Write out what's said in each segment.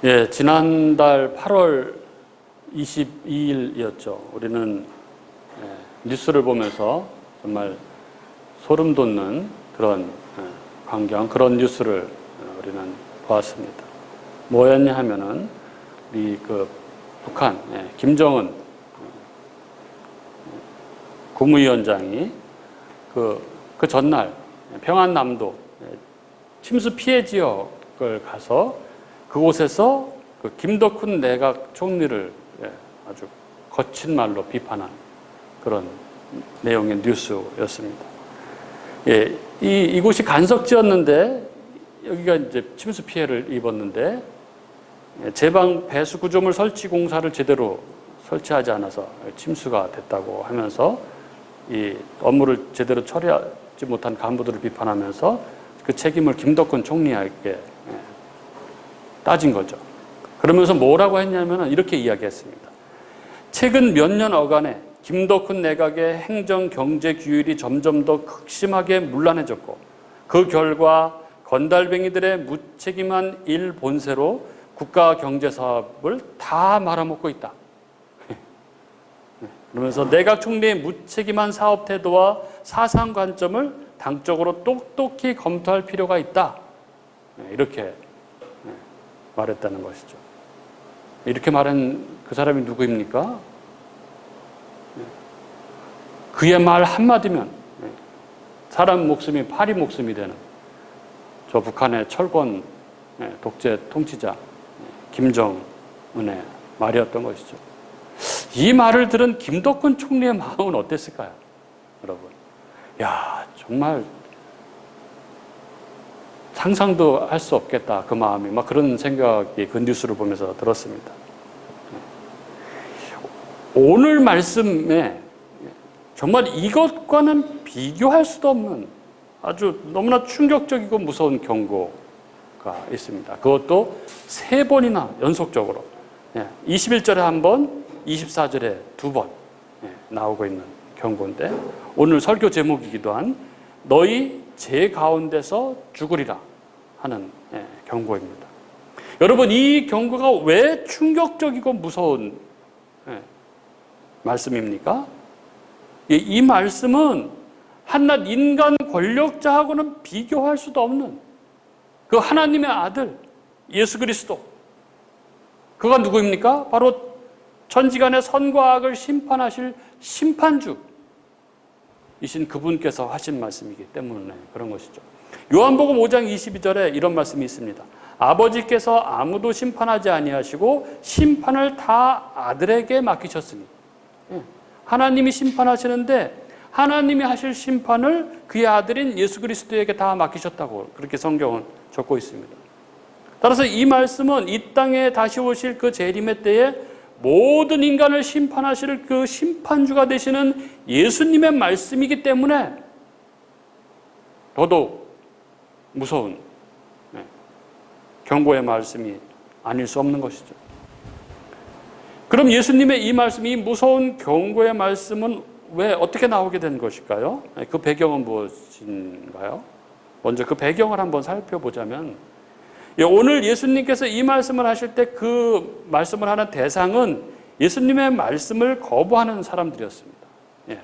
예, 지난달 8월 22일이었죠. 우리는 뉴스를 보면서 정말 소름 돋는 그런 광경, 그런 뉴스를 우리는 보았습니다. 뭐였냐 하면은 우리 그 북한 김정은 국무위원장이 그 전날 평안남도 침수 피해 지역을 가서 그곳에서 그 김덕훈 내각 총리를 아주 거친 말로 비판한 그런 내용의 뉴스였습니다. 예, 이곳이 간석지였는데 여기가 이제 침수 피해를 입었는데 제방 배수 구조물 설치 공사를 제대로 설치하지 않아서 침수가 됐다고 하면서 이 업무를 제대로 처리하지 못한 간부들을 비판하면서 그 책임을 김덕훈 총리에게 따진 거죠. 그러면서 뭐라고 했냐면 이렇게 이야기했습니다. 최근 몇 년 어간에 김덕훈 내각의 행정 경제 규율이 점점 더 극심하게 문란해졌고 그 결과 건달뱅이들의 무책임한 일 본세로 국가 경제 사업을 다 말아먹고 있다. 그러면서 내각 총리의 무책임한 사업 태도와 사상 관점을 당적으로 똑똑히 검토할 필요가 있다. 이렇게 말했다는 것이죠. 이렇게 말한 그 사람이 누구입니까? 그의 말 한마디면 사람 목숨이 파리 목숨이 되는 저 북한의 철권 독재 통치자 김정은의 말이었던 것이죠. 이 말을 들은 김덕훈 총리의 마음은 어땠을까요? 여러분, 야, 정말 상상도 할 수 없겠다, 그 마음이. 막 그런 생각이 그 뉴스를 보면서 들었습니다. 오늘 말씀에 정말 이것과는 비교할 수도 없는 아주 너무나 충격적이고 무서운 경고가 있습니다. 그것도 3번이나 연속적으로 21절에 한 번, 24절에 2번 나오고 있는 경고인데 오늘 설교 제목이기도 한 너희 제 가운데서 죽으리라 하는 경고입니다. 여러분, 이 경고가 왜 충격적이고 무서운 말씀입니까? 이 말씀은 한낱 인간 권력자하고는 비교할 수도 없는 그 하나님의 아들 예수 그리스도, 그가 누구입니까? 바로 천지간의 선과 악을 심판하실 심판주이신 그분께서 하신 말씀이기 때문에 그런 것이죠. 요한복음 5장 22절에 이런 말씀이 있습니다. 아버지께서 아무도 심판하지 아니하시고 심판을 다 아들에게 맡기셨으니, 하나님이 심판하시는데 하나님이 하실 심판을 그의 아들인 예수 그리스도에게 다 맡기셨다고 그렇게 성경은 적고 있습니다. 따라서 이 말씀은 이 땅에 다시 오실 그 재림의 때에 모든 인간을 심판하실 그 심판주가 되시는 예수님의 말씀이기 때문에 더더욱 무서운 경고의 말씀이 아닐 수 없는 것이죠. 그럼 예수님의 이 말씀, 이 무서운 경고의 말씀은 왜 어떻게 나오게 된 것일까요? 그 배경은 무엇인가요? 먼저 그 배경을 한번 살펴보자면 오늘 예수님께서 이 말씀을 하실 때 그 말씀을 하는 대상은 예수님의 말씀을 거부하는 사람들이었습니다.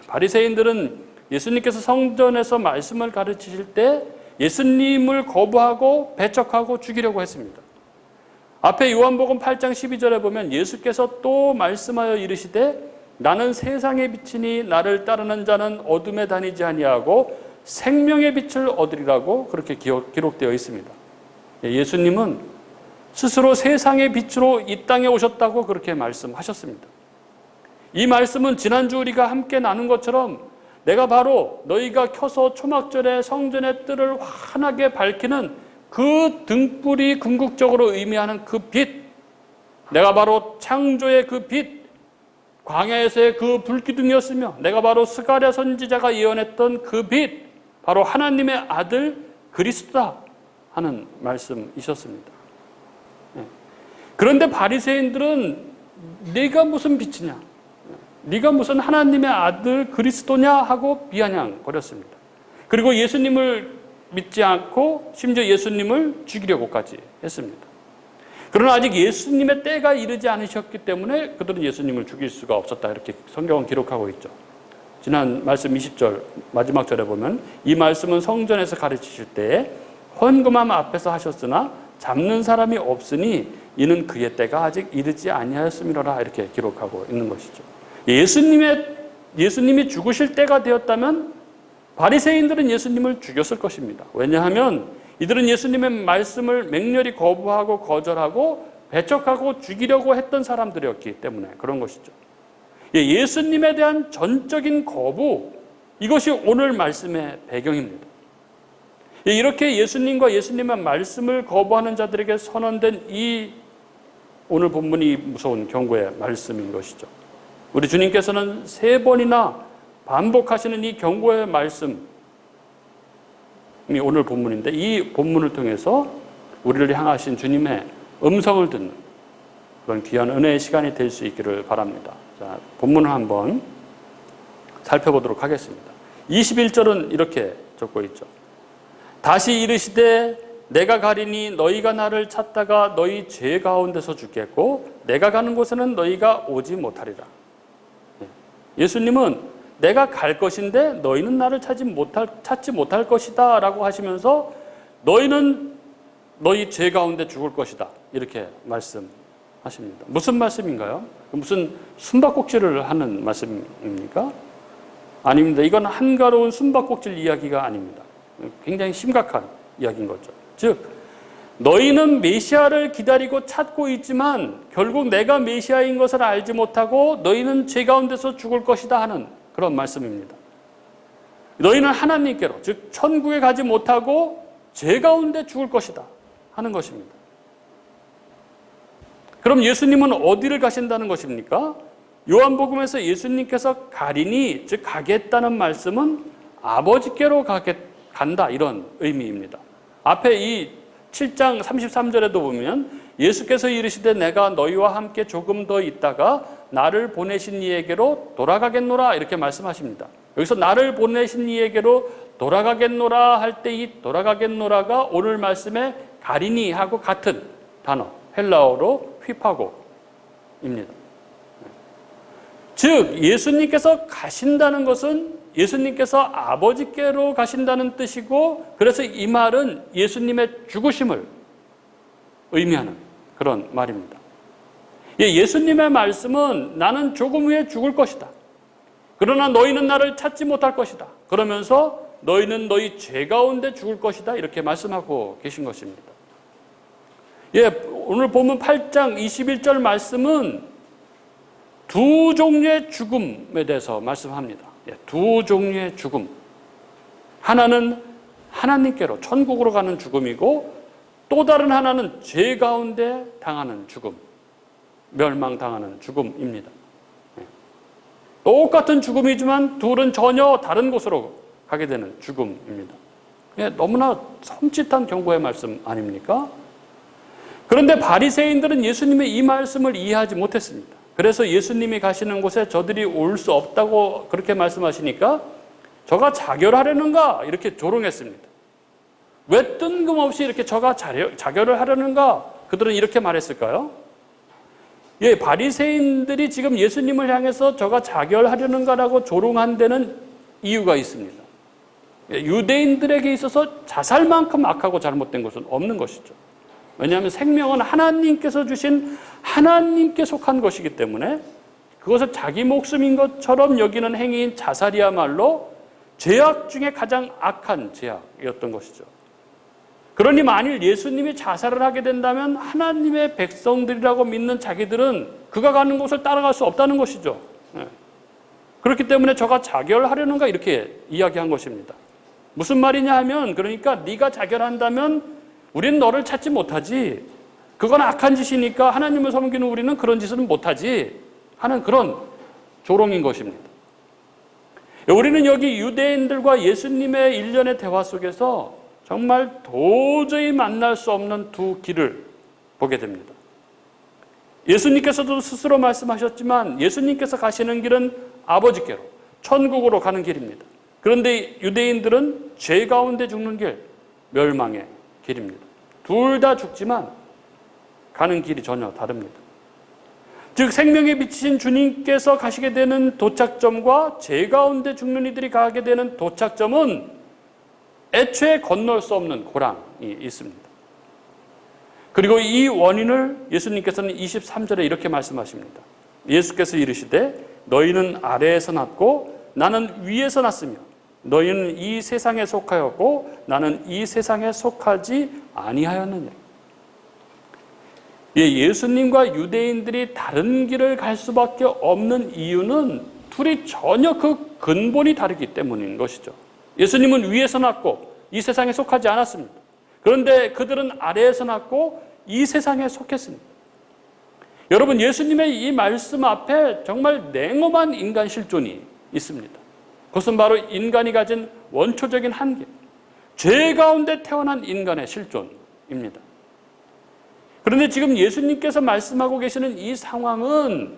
바리새인들은 예수님께서 성전에서 말씀을 가르치실 때 예수님을 거부하고 배척하고 죽이려고 했습니다. 앞에 요한복음 8장 12절에 보면 예수께서 또 말씀하여 이르시되 나는 세상의 빛이니 나를 따르는 자는 어둠에 다니지 아니하고 생명의 빛을 얻으리라고 그렇게 기록되어 있습니다. 예수님은 스스로 세상의 빛으로 이 땅에 오셨다고 그렇게 말씀하셨습니다. 이 말씀은 지난주 우리가 함께 나눈 것처럼 내가 바로 너희가 켜서 초막절에 성전의 뜰을 환하게 밝히는 그 등불이 궁극적으로 의미하는 그 빛, 내가 바로 창조의 그 빛, 광야에서의 그 불기둥이었으며 내가 바로 스가랴 선지자가 예언했던 그 빛, 바로 하나님의 아들 그리스도다 하는 말씀이셨습니다. 그런데 바리새인들은 네가 무슨 빛이냐, 네가 무슨 하나님의 아들 그리스도냐 하고 비아냥거렸습니다. 그리고 예수님을 믿지 않고 심지어 예수님을 죽이려고까지 했습니다. 그러나 아직 예수님의 때가 이르지 않으셨기 때문에 그들은 예수님을 죽일 수가 없었다. 이렇게 성경은 기록하고 있죠. 지난 말씀 20절 마지막 절에 보면 이 말씀은 성전에서 가르치실 때에 헌금함 앞에서 하셨으나 잡는 사람이 없으니 이는 그의 때가 아직 이르지 아니하였음이로라. 이렇게 기록하고 있는 것이죠. 예수님이 죽으실 때가 되었다면 바리새인들은 예수님을 죽였을 것입니다. 왜냐하면 이들은 예수님의 말씀을 맹렬히 거부하고 거절하고 배척하고 죽이려고 했던 사람들이었기 때문에 그런 것이죠. 예수님에 대한 전적인 거부, 이것이 오늘 말씀의 배경입니다. 이렇게 예수님과 예수님의 말씀을 거부하는 자들에게 선언된 이 오늘 본문이 무서운 경고의 말씀인 것이죠. 우리 주님께서는 3번이나 반복하시는 이 경고의 말씀, 오늘 본문인데 이 본문을 통해서 우리를 향하신 주님의 음성을 듣는 그런 귀한 은혜의 시간이 될 수 있기를 바랍니다. 자, 본문을 한번 살펴보도록 하겠습니다. 21절은 이렇게 적고 있죠. 다시 이르시되 내가 가리니 너희가 나를 찾다가 너희 죄 가운데서 죽겠고 내가 가는 곳에는 너희가 오지 못하리라. 예수님은 내가 갈 것인데 너희는 나를 찾지 못할 것이다 라고 하시면서 너희는 너희 죄 가운데 죽을 것이다 이렇게 말씀하십니다. 무슨 말씀인가요? 무슨 숨바꼭질을 하는 말씀입니까? 아닙니다. 이건 한가로운 숨바꼭질 이야기가 아닙니다. 굉장히 심각한 이야기인 거죠. 즉 너희는 메시아를 기다리고 찾고 있지만 결국 내가 메시아인 것을 알지 못하고 너희는 죄 가운데서 죽을 것이다 하는 그런 말씀입니다. 너희는 하나님께로, 즉 천국에 가지 못하고 죄 가운데 죽을 것이다 하는 것입니다. 그럼 예수님은 어디를 가신다는 것입니까? 요한복음에서 예수님께서 가리니, 즉 가겠다는 말씀은 아버지께로 간다 이런 의미입니다. 앞에 이 7장 33절에도 보면 예수께서 이르시되 내가 너희와 함께 조금 더 있다가 나를 보내신 이에게로 돌아가겠노라 이렇게 말씀하십니다. 여기서 나를 보내신 이에게로 돌아가겠노라 할 때 이 돌아가겠노라가 오늘 말씀에 가리니 하고 같은 단어 헬라어로 휘파고입니다. 즉 예수님께서 가신다는 것은 예수님께서 아버지께로 가신다는 뜻이고 그래서 이 말은 예수님의 죽으심을 의미하는 그런 말입니다. 예수님의 말씀은 나는 조금 후에 죽을 것이다. 그러나 너희는 나를 찾지 못할 것이다. 그러면서 너희는 너희 죄 가운데 죽을 것이다. 이렇게 말씀하고 계신 것입니다. 오늘 보면 8장 21절 말씀은 두 종류의 죽음에 대해서 말씀합니다. 두 종류의 죽음. 하나는 하나님께로 천국으로 가는 죽음이고 또 다른 하나는 죄 가운데 당하는 죽음. 멸망당하는 죽음입니다. 똑같은 죽음이지만 둘은 전혀 다른 곳으로 가게 되는 죽음입니다. 너무나 섬찟한 경고의 말씀 아닙니까? 그런데 바리새인들은 예수님의 이 말씀을 이해하지 못했습니다. 그래서 예수님이 가시는 곳에 저들이 올 수 없다고 그렇게 말씀하시니까 저가 자결하려는가 이렇게 조롱했습니다. 왜 뜬금없이 이렇게 저가 자결을 하려는가 그들은 이렇게 말했을까요? 바리새인들이 지금 예수님을 향해서 저가 자결하려는가라고 조롱한 데는 이유가 있습니다. 유대인들에게 있어서 자살만큼 악하고 잘못된 것은 없는 것이죠. 왜냐하면 생명은 하나님께서 주신 하나님께 속한 것이기 때문에 그것을 자기 목숨인 것처럼 여기는 행위인 자살이야말로 죄악 중에 가장 악한 죄악이었던 것이죠. 그러니 만일 예수님이 자살을 하게 된다면 하나님의 백성들이라고 믿는 자기들은 그가 가는 곳을 따라갈 수 없다는 것이죠. 그렇기 때문에 저가 자결하려는가 이렇게 이야기한 것입니다. 무슨 말이냐 하면 그러니까 네가 자결한다면 우리는 너를 찾지 못하지. 그건 악한 짓이니까 하나님을 섬기는 우리는 그런 짓은 못하지 하는 그런 조롱인 것입니다. 우리는 여기 유대인들과 예수님의 일련의 대화 속에서 정말 도저히 만날 수 없는 두 길을 보게 됩니다. 예수님께서도 스스로 말씀하셨지만 예수님께서 가시는 길은 아버지께로 천국으로 가는 길입니다. 그런데 유대인들은 죄 가운데 죽는 길, 멸망의 길입니다. 둘 다 죽지만 가는 길이 전혀 다릅니다. 즉 생명의 빛이신 주님께서 가시게 되는 도착점과 제 가운데 죽는 이들이 가게 되는 도착점은 애초에 건널 수 없는 고랑이 있습니다. 그리고 이 원인을 예수님께서는 23절에 이렇게 말씀하십니다. 예수께서 이르시되 너희는 아래에서 났고 나는 위에서 났으며 너희는 이 세상에 속하였고 나는 이 세상에 속하지 아니하였느니라. 예수님과 유대인들이 다른 길을 갈 수밖에 없는 이유는 둘이 전혀 그 근본이 다르기 때문인 것이죠. 예수님은 위에서 났고 이 세상에 속하지 않았습니다. 그런데 그들은 아래에서 났고 이 세상에 속했습니다. 여러분, 예수님의 이 말씀 앞에 정말 냉엄한 인간 실존이 있습니다. 그것은 바로 인간이 가진 원초적인 한계, 죄 가운데 태어난 인간의 실존입니다. 그런데 지금 예수님께서 말씀하고 계시는 이 상황은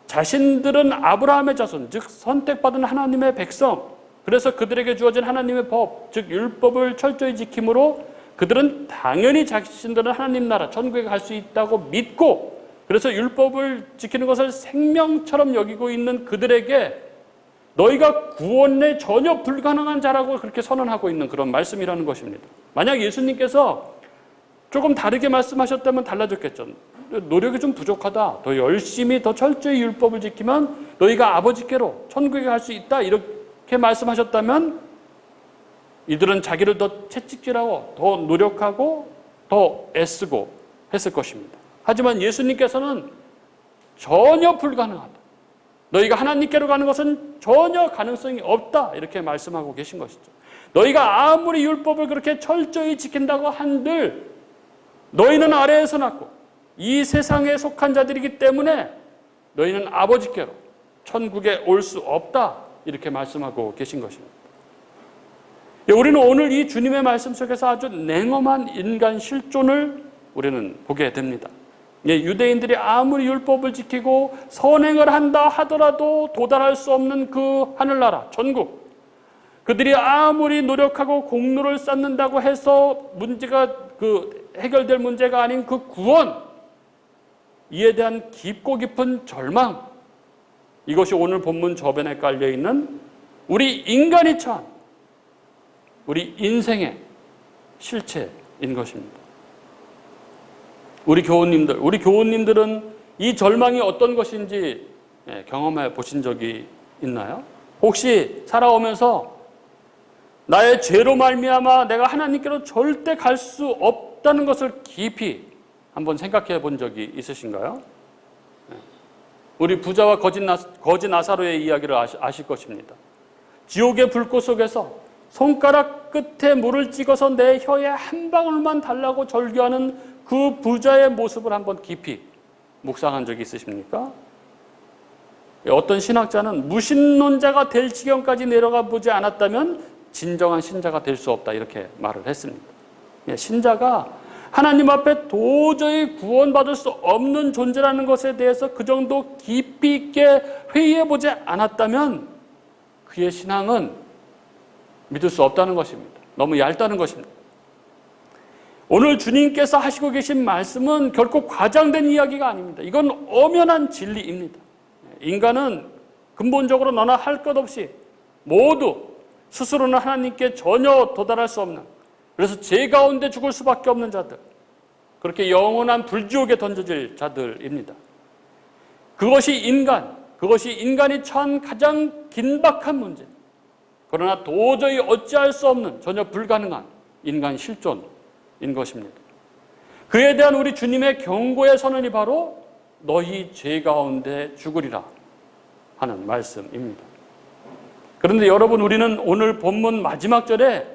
자신들은 아브라함의 자손, 즉 선택받은 하나님의 백성, 그래서 그들에게 주어진 하나님의 법, 즉 율법을 철저히 지킴으로 그들은 당연히 자신들은 하나님 나라, 천국에 갈 수 있다고 믿고, 그래서 율법을 지키는 것을 생명처럼 여기고 있는 그들에게 너희가 구원에 전혀 불가능한 자라고 그렇게 선언하고 있는 그런 말씀이라는 것입니다. 만약 예수님께서 조금 다르게 말씀하셨다면 달라졌겠죠. 노력이 좀 부족하다. 더 열심히 더 철저히 율법을 지키면 너희가 아버지께로 천국에 갈 수 있다. 이렇게 말씀하셨다면 이들은 자기를 더 채찍질하고 더 노력하고 더 애쓰고 했을 것입니다. 하지만 예수님께서는 전혀 불가능하다. 너희가 하나님께로 가는 것은 전혀 가능성이 없다. 이렇게 말씀하고 계신 것이죠. 너희가 아무리 율법을 그렇게 철저히 지킨다고 한들 너희는 아래에서 났고 이 세상에 속한 자들이기 때문에 너희는 아버지께로 천국에 올 수 없다. 이렇게 말씀하고 계신 것입니다. 우리는 오늘 이 주님의 말씀 속에서 아주 냉엄한 인간 실존을 우리는 보게 됩니다. 유대인들이 아무리 율법을 지키고 선행을 한다 하더라도 도달할 수 없는 그 하늘나라, 천국. 그들이 아무리 노력하고 공로를 쌓는다고 해서 문제가 해결될 문제가 아닌 그 구원, 이에 대한 깊고 깊은 절망, 이것이 오늘 본문 저변에 깔려있는 우리 인간이 처한 우리 인생의 실체인 것입니다. 우리 교우님들은 이 절망이 어떤 것인지 경험해 보신 적이 있나요? 혹시 살아오면서 나의 죄로 말미암아 내가 하나님께로 절대 갈 수 없다는 것을 깊이 한번 생각해 본 적이 있으신가요? 우리 부자와 거지 나사로의 이야기를 아실 것입니다. 지옥의 불꽃 속에서 손가락 끝에 물을 찍어서 내 혀에 한 방울만 달라고 절규하는 그 부자의 모습을 한번 깊이 묵상한 적이 있으십니까? 어떤 신학자는 무신론자가 될 지경까지 내려가 보지 않았다면 진정한 신자가 될 수 없다, 이렇게 말을 했습니다. 신자가 하나님 앞에 도저히 구원받을 수 없는 존재라는 것에 대해서 그 정도 깊이 있게 회의해 보지 않았다면 그의 신앙은 믿을 수 없다는 것입니다. 너무 얇다는 것입니다. 오늘 주님께서 하시고 계신 말씀은 결코 과장된 이야기가 아닙니다. 이건 엄연한 진리입니다. 인간은 근본적으로 너나 할 것 없이 모두 스스로는 하나님께 전혀 도달할 수 없는, 그래서 죄 가운데 죽을 수밖에 없는 자들, 그렇게 영원한 불지옥에 던져질 자들입니다. 그것이 인간이 처한 가장 긴박한 문제, 그러나 도저히 어찌할 수 없는 전혀 불가능한 인간 실존인 것입니다. 그에 대한 우리 주님의 경고의 선언이 바로 너희 죄 가운데 죽으리라 하는 말씀입니다. 그런데 여러분, 우리는 오늘 본문 마지막 절에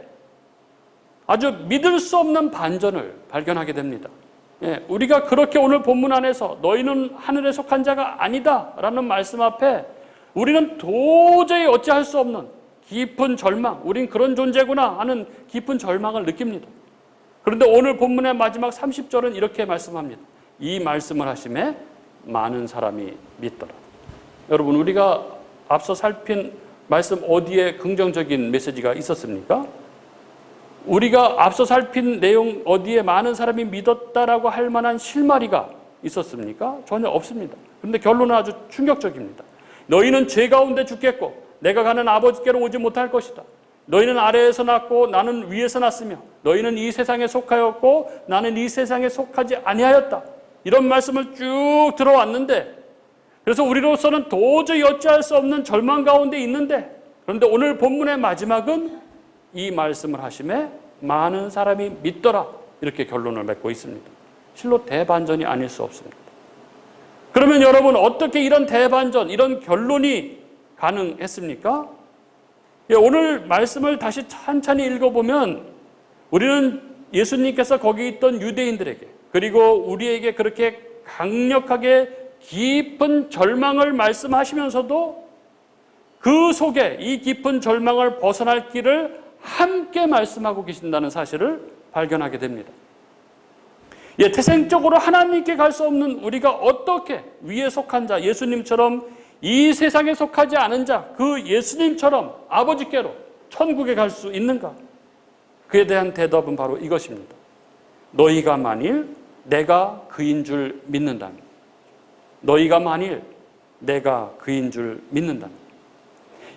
아주 믿을 수 없는 반전을 발견하게 됩니다. 우리가 그렇게 오늘 본문 안에서 너희는 하늘에 속한 자가 아니다 라는 말씀 앞에 우리는 도저히 어찌할 수 없는 깊은 절망, 우린 그런 존재구나 하는 깊은 절망을 느낍니다. 그런데 오늘 본문의 마지막 30절은 이렇게 말씀합니다. 이 말씀을 하심에 많은 사람이 믿더라. 여러분, 우리가 앞서 살핀 말씀 어디에 긍정적인 메시지가 있었습니까? 우리가 앞서 살핀 내용 어디에 많은 사람이 믿었다라고 할 만한 실마리가 있었습니까? 전혀 없습니다. 그런데 결론은 아주 충격적입니다. 너희는 죄 가운데 죽겠고 내가 가는 아버지께로 오지 못할 것이다. 너희는 아래에서 났고 나는 위에서 났으며 너희는 이 세상에 속하였고 나는 이 세상에 속하지 아니하였다. 이런 말씀을 쭉 들어왔는데, 그래서 우리로서는 도저히 어찌할 수 없는 절망 가운데 있는데, 그런데 오늘 본문의 마지막은 이 말씀을 하심에 많은 사람이 믿더라, 이렇게 결론을 맺고 있습니다. 실로 대반전이 아닐 수 없습니다. 그러면 여러분, 어떻게 이런 대반전, 이런 결론이 가능했습니까? 오늘 말씀을 다시 천천히 읽어보면 우리는 예수님께서 거기 있던 유대인들에게, 그리고 우리에게 그렇게 강력하게 깊은 절망을 말씀하시면서도 그 속에 이 깊은 절망을 벗어날 길을 함께 말씀하고 계신다는 사실을 발견하게 됩니다. 태생적으로 하나님께 갈 수 없는 우리가 어떻게 위에 속한 자, 예수님처럼 이 세상에 속하지 않은 자, 그 예수님처럼 아버지께로 천국에 갈 수 있는가? 그에 대한 대답은 바로 이것입니다. 너희가 만일 내가 그인 줄 믿는다면, 너희가 만일 내가 그인 줄 믿는다면.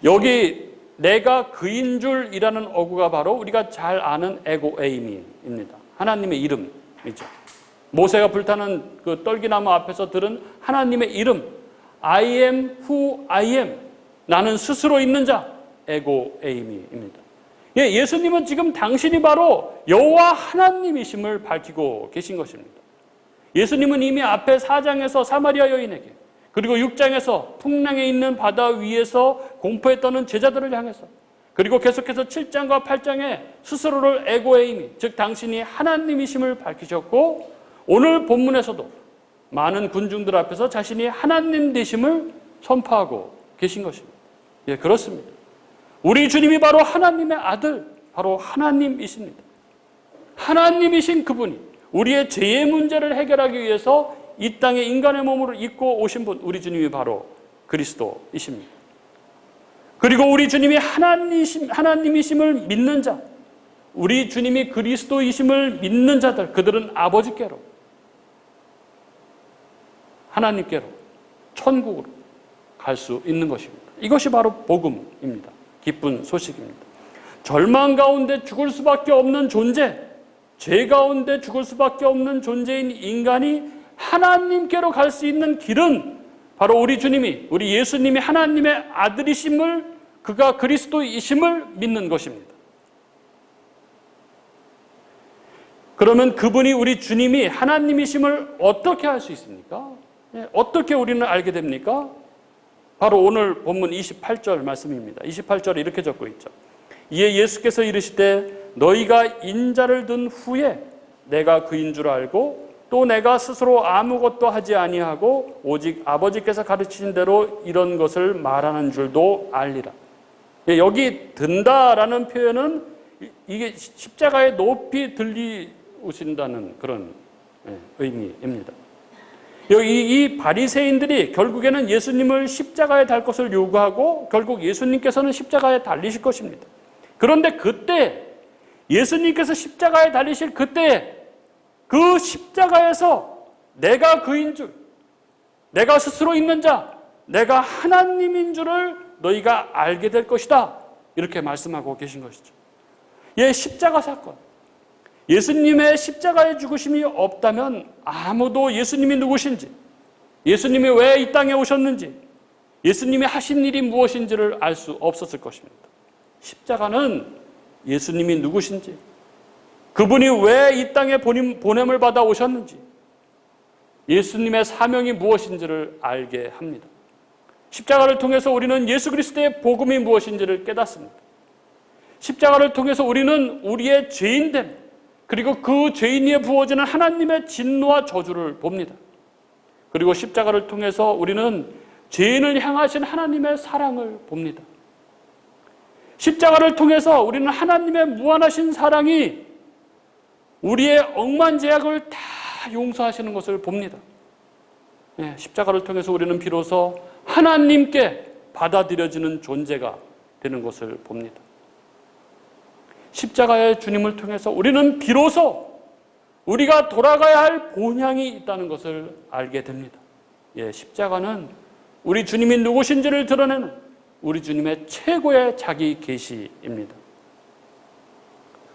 여기 내가 그인 줄이라는 어구가 바로 우리가 잘 아는 에고에이미입니다. 하나님의 이름이죠. 모세가 불타는 그 떨기나무 앞에서 들은 하나님의 이름, I am who I am, 나는 스스로 있는 자, 에고에이미입니다. 예수님은 지금 당신이 바로 여호와 하나님이심을 밝히고 계신 것입니다. 예수님은 이미 앞에 4장에서 사마리아 여인에게, 그리고 6장에서 풍랑에 있는 바다 위에서 공포에 떠는 제자들을 향해서, 그리고 계속해서 7장과 8장에 스스로를 에고에이미, 즉 당신이 하나님이심을 밝히셨고, 오늘 본문에서도 많은 군중들 앞에서 자신이 하나님 되심을 선포하고 계신 것입니다. 그렇습니다. 우리 주님이 바로 하나님의 아들, 바로 하나님이십니다. 하나님이신 그분이 우리의 죄의 문제를 해결하기 위해서 이 땅에 인간의 몸을 입고 오신 분, 우리 주님이 바로 그리스도이십니다. 그리고 우리 주님이 하나님이심을 믿는 자, 우리 주님이 그리스도이심을 믿는 자들, 그들은 아버지께로, 하나님께로, 천국으로 갈 수 있는 것입니다. 이것이 바로 복음입니다. 기쁜 소식입니다. 절망 가운데 죽을 수밖에 없는 존재, 죄 가운데 죽을 수밖에 없는 존재인 인간이 하나님께로 갈 수 있는 길은 바로 우리 주님이, 우리 예수님이 하나님의 아들이심을, 그가 그리스도이심을 믿는 것입니다. 그러면 그분이, 우리 주님이 하나님이심을 어떻게 할 수 있습니까? 어떻게 우리는 알게 됩니까? 바로 오늘 본문 28절 말씀입니다. 28절에 이렇게 적고 있죠. 이에 예수께서 이르시되 너희가 인자를 든 후에 내가 그인 줄 알고 또 내가 스스로 아무것도 하지 아니하고 오직 아버지께서 가르치신 대로 이런 것을 말하는 줄도 알리라. 여기 든다라는 표현은 이게 십자가에 높이 들리우신다는 그런 의미입니다. 여기 이 바리새인들이 결국에는 예수님을 십자가에 달 것을 요구하고 결국 예수님께서는 십자가에 달리실 것입니다. 그런데 그때 예수님께서 십자가에 달리실 그때 그 십자가에서 내가 그인 줄, 내가 스스로 있는 자, 내가 하나님인 줄을 너희가 알게 될 것이다, 이렇게 말씀하고 계신 것이죠. 십자가 사건, 예수님의 십자가의 죽으심이 없다면 아무도 예수님이 누구신지, 예수님이 왜 이 땅에 오셨는지, 예수님이 하신 일이 무엇인지를 알 수 없었을 것입니다. 십자가는 예수님이 누구신지, 그분이 왜 이 땅에 보냄을 받아 오셨는지, 예수님의 사명이 무엇인지를 알게 합니다. 십자가를 통해서 우리는 예수 그리스도의 복음이 무엇인지를 깨닫습니다. 십자가를 통해서 우리는 우리의 죄인됨, 그리고 그 죄인 위에 부어지는 하나님의 진노와 저주를 봅니다. 그리고 십자가를 통해서 우리는 죄인을 향하신 하나님의 사랑을 봅니다. 십자가를 통해서 우리는 하나님의 무한하신 사랑이 우리의 억만 죄악을 다 용서하시는 것을 봅니다. 십자가를 통해서 우리는 비로소 하나님께 받아들여지는 존재가 되는 것을 봅니다. 십자가의 주님을 통해서 우리는 비로소 우리가 돌아가야 할 본향이 있다는 것을 알게 됩니다. 예, 십자가는 우리 주님이 누구신지를 드러내는 우리 주님의 최고의 자기 계시입니다.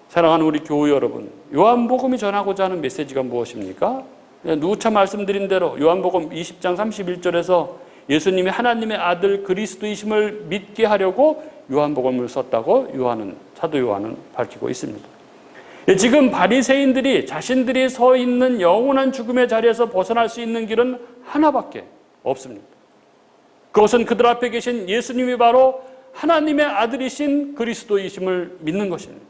사랑하는 우리 교우 여러분, 요한복음이 전하고자 하는 메시지가 무엇입니까? 누차 말씀드린 대로 요한복음 20장 31절에서 예수님이 하나님의 아들 그리스도이심을 믿게 하려고 요한복음을 썼다고 사도 요한은 밝히고 있습니다. 지금 바리새인들이 자신들이 서 있는 영원한 죽음의 자리에서 벗어날 수 있는 길은 하나밖에 없습니다. 그것은 그들 앞에 계신 예수님이 바로 하나님의 아들이신 그리스도이심을 믿는 것입니다.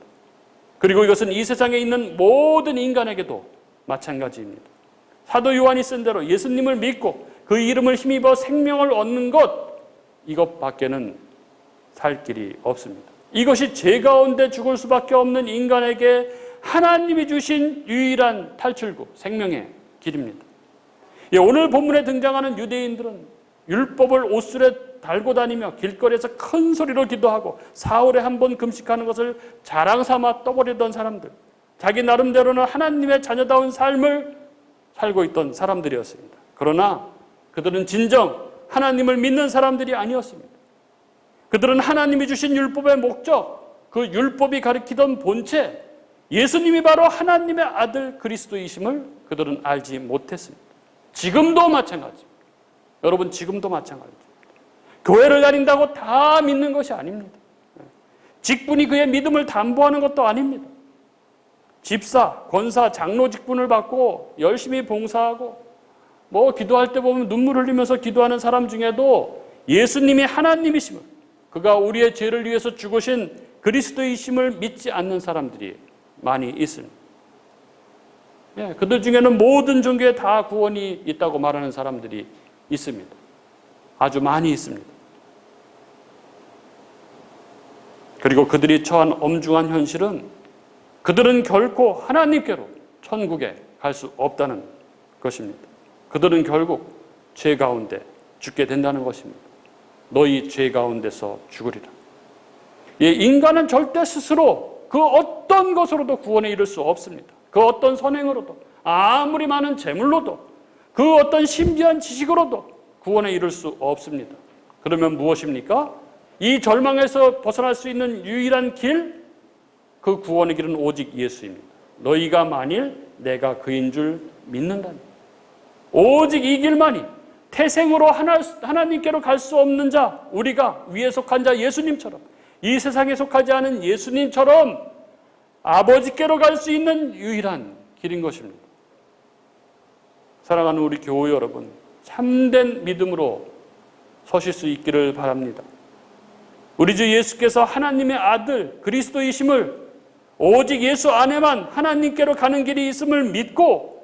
그리고 이것은 이 세상에 있는 모든 인간에게도 마찬가지입니다. 사도 요한이 쓴 대로 예수님을 믿고 그 이름을 힘입어 생명을 얻는 것, 이것밖에는 살 길이 없습니다. 이것이 죄 가운데 죽을 수밖에 없는 인간에게 하나님이 주신 유일한 탈출구, 생명의 길입니다. 오늘 본문에 등장하는 유대인들은 율법을 옷술에 달고 다니며 길거리에서 큰 소리로 기도하고 사흘에 한 번 금식하는 것을 자랑삼아 떠벌이던 사람들, 자기 나름대로는 하나님의 자녀다운 삶을 살고 있던 사람들이었습니다. 그러나 그들은 진정 하나님을 믿는 사람들이 아니었습니다. 그들은 하나님이 주신 율법의 목적, 그 율법이 가리키던 본체, 예수님이 바로 하나님의 아들 그리스도이심을 그들은 알지 못했습니다. 지금도 마찬가지입니다. 여러분, 지금도 마찬가지입니다. 교회를 다닌다고 다 믿는 것이 아닙니다. 직분이 그의 믿음을 담보하는 것도 아닙니다. 집사, 권사, 장로 직분을 받고 열심히 봉사하고 기도할 때 보면 눈물 흘리면서 기도하는 사람 중에도 예수님이 하나님이심을, 그가 우리의 죄를 위해서 죽으신 그리스도이심을 믿지 않는 사람들이 많이 있습니다. 그들 중에는 모든 종교에 다 구원이 있다고 말하는 사람들이 있습니다. 아주 많이 있습니다. 그리고 그들이 처한 엄중한 현실은 그들은 결코 하나님께로 천국에 갈 수 없다는 것입니다. 그들은 결국 죄 가운데 죽게 된다는 것입니다. 너희 죄 가운데서 죽으리라. 인간은 절대 스스로 그 어떤 것으로도 구원에 이를 수 없습니다. 그 어떤 선행으로도, 아무리 많은 재물로도, 그 어떤 신비한 지식으로도 구원에 이를 수 없습니다. 그러면 무엇입니까? 이 절망에서 벗어날 수 있는 유일한 길, 그 구원의 길은 오직 예수입니다. 너희가 만일 내가 그인 줄 믿는다면, 오직 이 길만이 태생으로 하나님께로 갈 수 없는 자, 우리가 위에 속한 자 예수님처럼, 이 세상에 속하지 않은 예수님처럼 아버지께로 갈 수 있는 유일한 길인 것입니다. 사랑하는 우리 교우 여러분, 참된 믿음으로 서실 수 있기를 바랍니다. 우리 주 예수께서 하나님의 아들 그리스도이심을, 오직 예수 안에만 하나님께로 가는 길이 있음을 믿고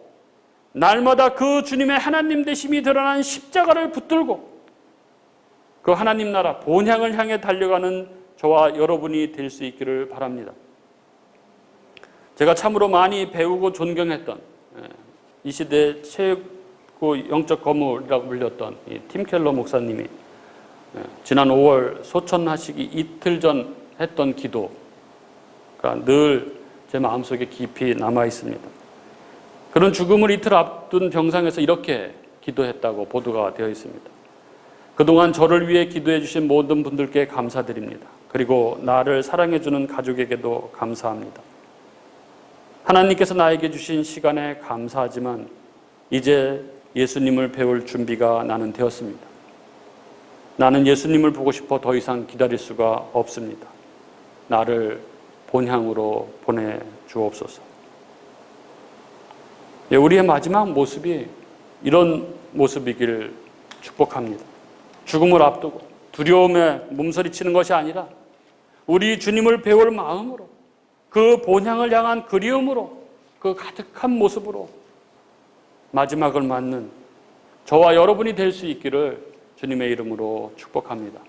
날마다 그 주님의 하나님 되심이 드러난 십자가를 붙들고 그 하나님 나라 본향을 향해 달려가는 저와 여러분이 될 수 있기를 바랍니다. 제가 참으로 많이 배우고 존경했던, 이 시대 최고 영적 거물이라고 불렸던 팀 켈러 목사님이 지난 5월 소천하시기 이틀 전 했던 기도가 늘 제 마음속에 깊이 남아 있습니다. 그런 죽음을 이틀 앞둔 병상에서 이렇게 기도했다고 보도가 되어 있습니다. 그동안 저를 위해 기도해 주신 모든 분들께 감사드립니다. 그리고 나를 사랑해 주는 가족에게도 감사합니다. 하나님께서 나에게 주신 시간에 감사하지만 이제 예수님을 배울 준비가 나는 되었습니다. 나는 예수님을 보고 싶어 더 이상 기다릴 수가 없습니다. 나를 본향으로 보내주옵소서. 우리의 마지막 모습이 이런 모습이길 축복합니다. 죽음을 앞두고 두려움에 몸서리치는 것이 아니라 우리 주님을 배울 마음으로, 그 본향을 향한 그리움으로, 그 가득한 모습으로 마지막을 맞는 저와 여러분이 될 수 있기를 주님의 이름으로 축복합니다.